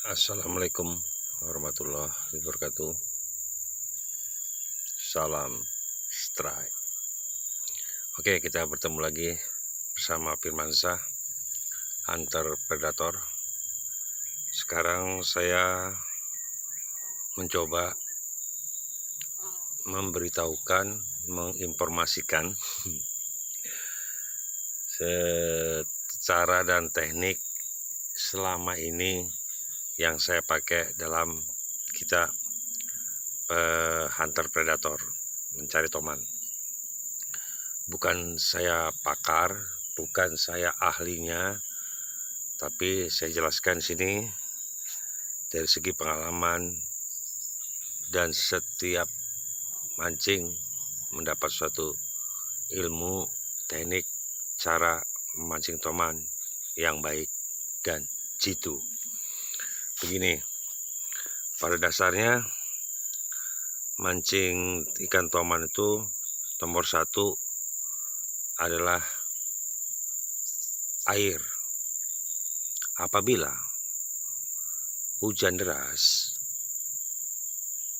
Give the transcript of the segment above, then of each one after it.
Assalamualaikum warahmatullahi wabarakatuh. Salam strike. Oke, kita bertemu lagi bersama Firmansyah, Hunter Predator. Sekarang saya mencoba memberitahukan, menginformasikan secara dan teknik selama ini yang saya pakai dalam kita hunter predator, mencari toman. Bukan saya pakar, bukan saya ahlinya, tapi saya jelaskan sini dari segi pengalaman, dan setiap mancing mendapat suatu ilmu, teknik, cara memancing toman yang baik dan jitu. Begini, pada dasarnya mancing ikan toman itu nomor satu adalah air. Apabila hujan deras,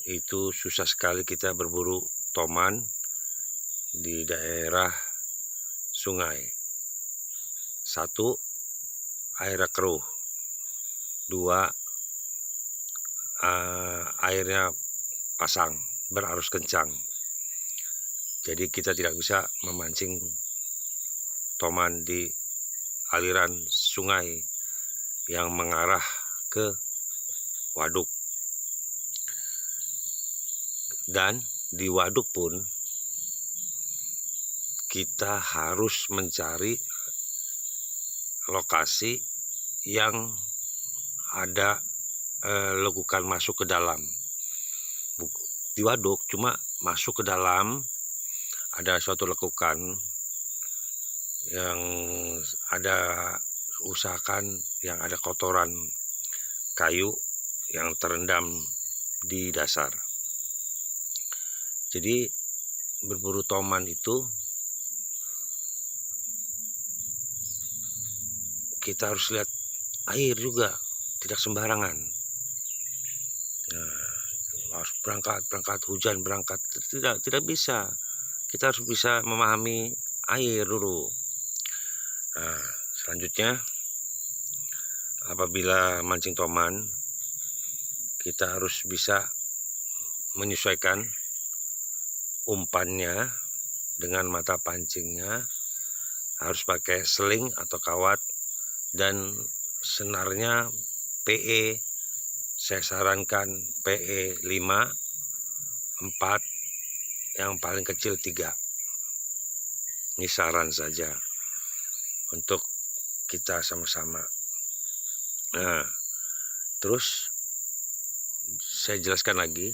itu susah sekali kita berburu toman di daerah sungai. Satu, airnya keruh. Dua, airnya pasang, berarus kencang. Jadi kita tidak bisa memancing toman di aliran sungai yang mengarah ke waduk. Dan di waduk pun kita harus mencari lokasi yang ada lekukan masuk ke dalam. Di waduk cuma masuk ke dalam ada suatu lekukan yang ada, usahakan yang ada kotoran kayu yang terendam di dasar. Jadi berburu toman itu kita harus lihat air juga, tidak sembarangan. Nah, harus berangkat hujan berangkat, tidak bisa. Kita harus bisa memahami air dulu. Nah, selanjutnya apabila mancing toman, kita harus bisa menyesuaikan umpannya dengan mata pancingnya. Harus pakai seling atau kawat, dan senarnya PE. Saya sarankan PE 5, 4, yang paling kecil 3. Ini saran saja untuk kita sama-sama. Nah, terus saya jelaskan lagi,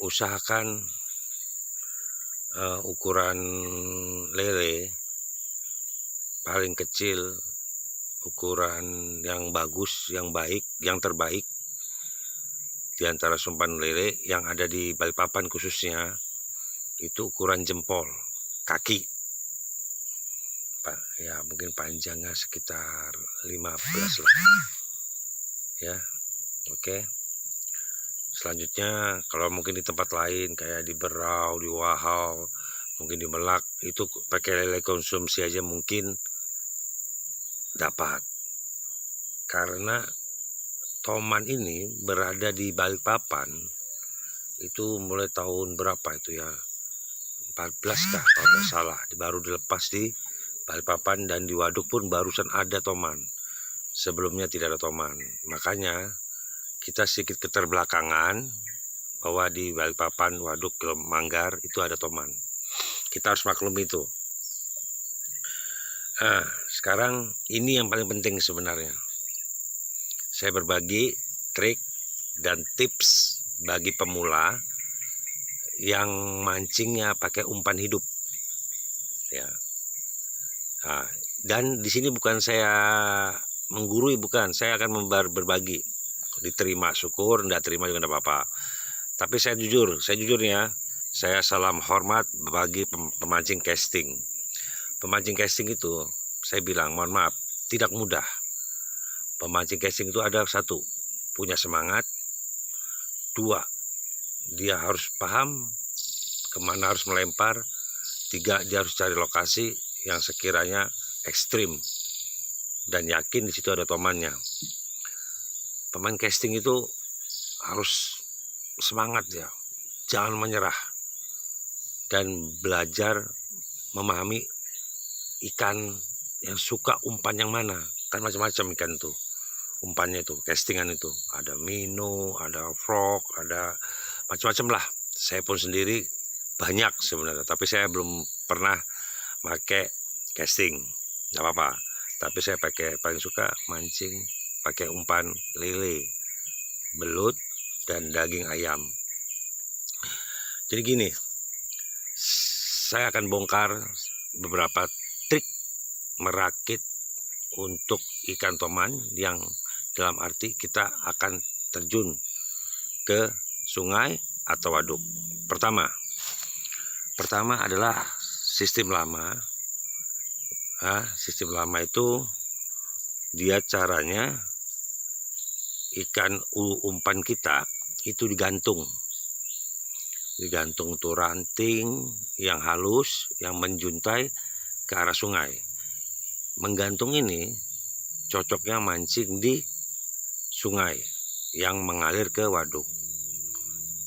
usahakan ukuran lele paling kecil, ukuran yang bagus, yang baik, yang terbaik di antara sumpan lele yang ada di Balikpapan khususnya, itu ukuran jempol kaki. Pak, ya mungkin panjangnya sekitar 15 lah. Ya, oke. Selanjutnya kalau mungkin di tempat lain kayak di Berau, di Wahau, mungkin di Melak, itu pakai lele konsumsi aja mungkin dapat. Karena toman ini berada di Balikpapan itu mulai tahun berapa itu ya, 14 kah kalau nggak salah, baru dilepas di Balikpapan, dan di waduk pun barusan ada toman. Sebelumnya tidak ada toman. Makanya kita sedikit keterbelakangan bahwa di Balikpapan, waduk Manggar itu ada toman. Kita harus maklum itu. Nah, sekarang ini yang paling penting sebenarnya. Saya berbagi trik dan tips bagi pemula yang mancingnya pakai umpan hidup. Ya. Nah, dan di sini bukan saya menggurui, bukan. Saya akan berbagi. Diterima syukur, tidak terima juga tidak apa-apa. Tapi saya jujur ya. Saya salam hormat bagi pemancing casting. Pemancing casting itu saya bilang mohon maaf, tidak mudah. Pemancing casting itu ada satu, punya semangat. Dua, dia harus paham kemana harus melempar. Tiga, dia harus cari lokasi yang sekiranya ekstrim dan yakin di situ ada tomannya. Pemain casting itu harus semangat ya, jangan menyerah, dan belajar memahami ikan yang suka umpan yang mana. Kan macam-macam ikan tuh umpannya itu, castingan itu ada minnow, ada frog, ada macam-macam lah. Saya pun sendiri banyak sebenarnya, tapi saya belum pernah pakai casting. Nggak apa-apa, tapi saya paling suka mancing pakai umpan lele, belut, dan daging ayam. Jadi gini, saya akan bongkar beberapa trik merakit untuk ikan toman, yang dalam arti kita akan terjun ke sungai atau waduk. Pertama adalah sistem lama. Sistem lama itu dia caranya ikan umpan kita itu digantung tuh ranting yang halus yang menjuntai ke arah sungai. Menggantung ini cocoknya mancing di sungai yang mengalir ke waduk.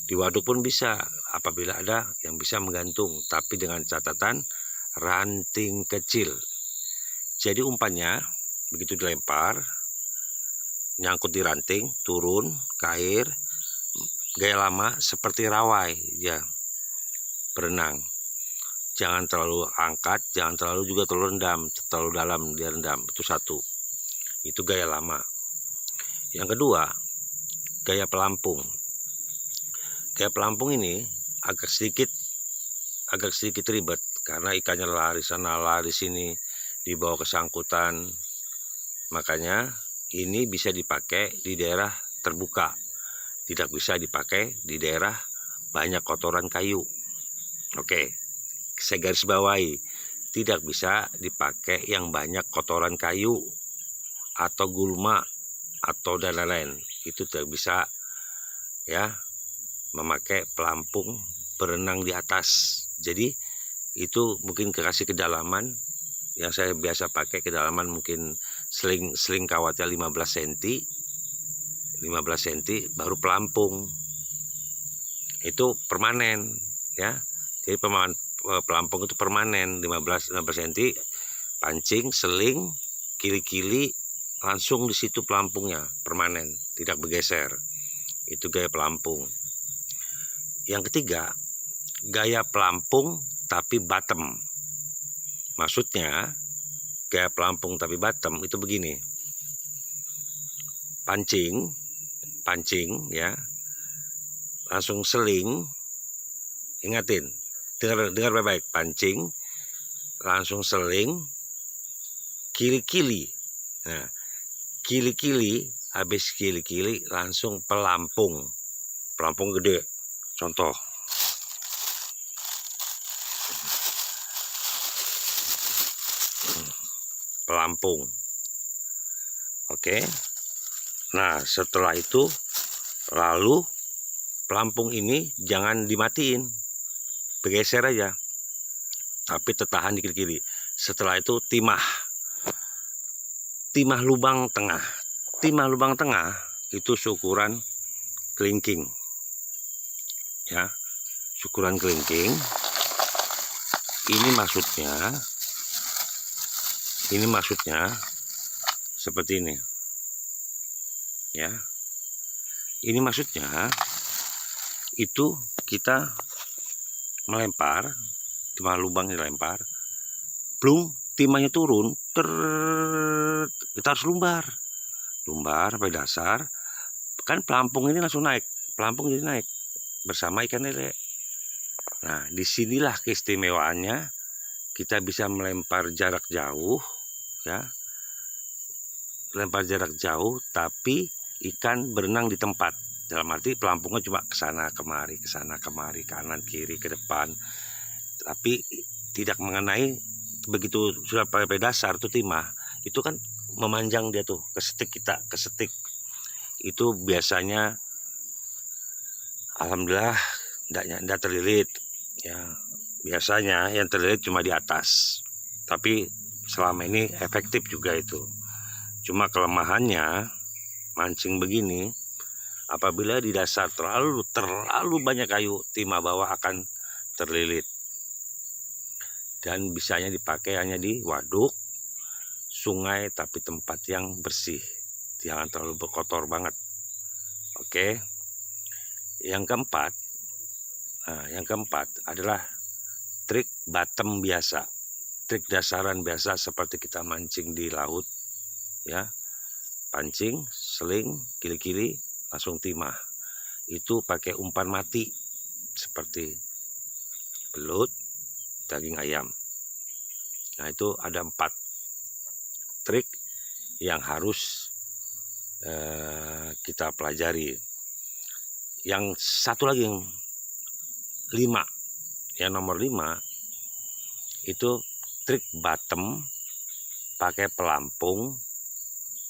Di waduk pun bisa apabila ada yang bisa menggantung, tapi dengan catatan ranting kecil. Jadi umpannya begitu dilempar, nyangkut di ranting, turun ke air, gaya lama seperti rawai ya, berenang. Jangan terlalu angkat, jangan terlalu juga terlalu dalam dia rendam. Itu satu. Itu gaya lama. Yang kedua, gaya pelampung. Gaya pelampung ini agak sedikit ribet karena ikannya lari sana lari sini, dibawa ke sangkutan. Makanya ini bisa dipakai di daerah terbuka, tidak bisa dipakai di daerah banyak kotoran kayu. Oke, saya garis bawahi, tidak bisa dipakai yang banyak kotoran kayu atau gulma atau dan lain-lain. Itu tidak bisa ya, memakai pelampung berenang di atas. Jadi itu mungkin kasih kedalaman yang saya biasa pakai, kedalaman mungkin seling kawatnya 15 cm baru pelampung. Itu permanen ya. Jadi pelampung itu permanen 15 cm, pancing, seling, kili-kili langsung di situ pelampungnya, permanen, tidak bergeser. Itu gaya pelampung. Yang ketiga, gaya pelampung tapi bottom. Maksudnya gaya pelampung tapi bottom itu begini. Pancing ya. Langsung seling. Ingatin, dengar baik-baik. Pancing, langsung seling, kili-kili. Nah, kili-kili, habis kili-kili langsung pelampung. Pelampung gede. Contoh. Pelampung. Oke. Nah, setelah itu lalu pelampung ini jangan dimatiin. Bergeser aja. Tapi tertahan di kiri-kiri. Setelah itu timah lubang tengah. Timah lubang tengah itu syukuran kelingking. Ya, syukuran kelingking. Ini maksudnya seperti ini. Ya. Ini maksudnya itu kita melempar, timah lubang dilempar, plung, timahnya turun, kita harus lumbar sampai dasar. Kan pelampung ini langsung naik, pelampung jadi naik bersama ikan lele. Nah, disinilah keistimewaannya, kita bisa melempar jarak jauh, ya, lempar jarak jauh, tapi ikan berenang di tempat. Dalam arti pelampungnya cuma kesana kemari, kanan kiri ke depan, tapi tidak mengenai. Begitu sudah pada dasar tuh timah, itu kan memanjang dia tuh, kesetik itu biasanya alhamdulillah enggak terlilit ya. Biasanya yang terlilit cuma di atas, tapi selama ini efektif juga itu. Cuma kelemahannya mancing begini, apabila di dasar terlalu banyak kayu, timah bawah akan terlilit. Dan bisanya dipakai hanya di waduk, sungai, tapi tempat yang bersih, jangan terlalu berkotor banget. Oke. Yang keempat adalah trik bottom biasa, trik dasaran biasa seperti kita mancing di laut ya. Pancing, seling, kili-kili, langsung timah. Itu pakai umpan mati seperti belut, daging ayam. Nah, itu ada 4 trik yang harus kita pelajari. Yang satu lagi, yang 5, yang nomor 5 itu trik bottom pakai pelampung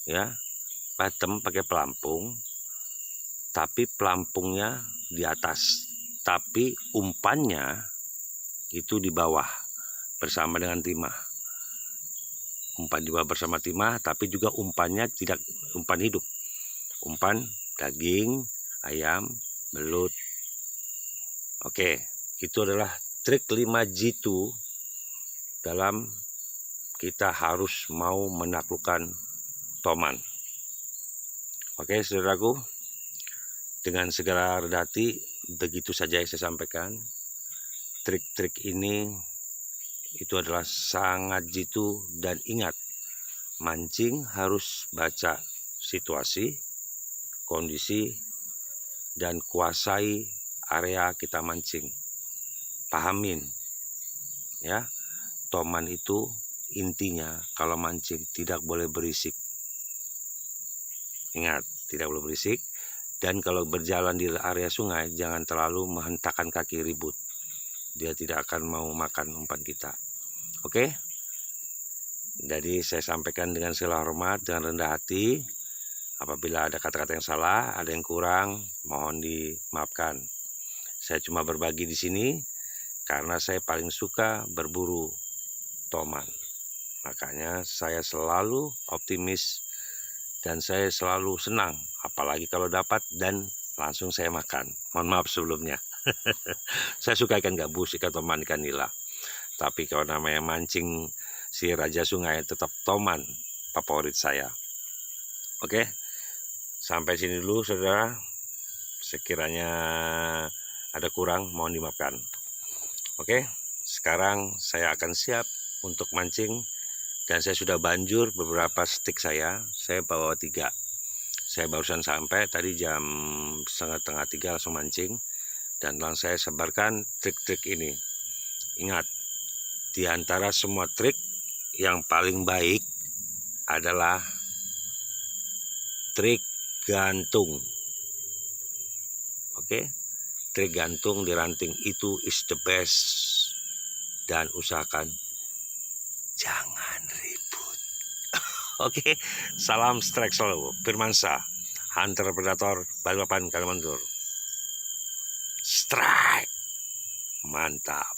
ya. Bottom pakai pelampung, tapi pelampungnya di atas, tapi umpannya itu di bawah bersama dengan timah. Umpan di bawah bersama timah, tapi juga umpannya tidak umpan hidup, umpan daging ayam, belut. Oke, itu adalah trik 5 jitu dalam kita harus mau menaklukkan toman. Oke, saudaraku, dengan segala rendah hati, begitu saja yang saya sampaikan. Trik-trik ini itu adalah sangat jitu, dan ingat, mancing harus baca situasi, kondisi, dan kuasai area kita mancing. Pahamin ya, toman itu intinya kalau mancing tidak boleh berisik. Ingat, tidak boleh berisik. Dan kalau berjalan di area sungai, jangan terlalu menghentakkan kaki ribut. Dia tidak akan mau makan umpan kita. Oke? Jadi saya sampaikan dengan segala hormat, dengan rendah hati. Apabila ada kata-kata yang salah, ada yang kurang, mohon dimaafkan. Saya cuma berbagi di sini karena saya paling suka berburu toman. Makanya saya selalu optimis dan saya selalu senang, apalagi kalau dapat dan langsung saya makan. Mohon maaf sebelumnya. Saya suka ikan gabus, ikan toman, ikan nila. Tapi kalau namanya mancing si raja sungai, tetap toman favorit saya. Oke, sampai sini dulu saudara. Sekiranya ada kurang, mohon dimaafkan. Oke, sekarang saya akan siap untuk mancing. Dan saya sudah banjur beberapa stik saya bawa 3. Saya barusan sampai tadi jam 2:30 langsung mancing. Dan langsung saya sebarkan trik-trik ini. Ingat, di antara semua trik yang paling baik adalah trik gantung. Oke, trik gantung di ranting itu is the best. Dan usahakan jangan ribut. Oke, salam strike selalu. Firmansyah, Hunter Predator, Balikpapan, Kalimantan. Strike, mantap.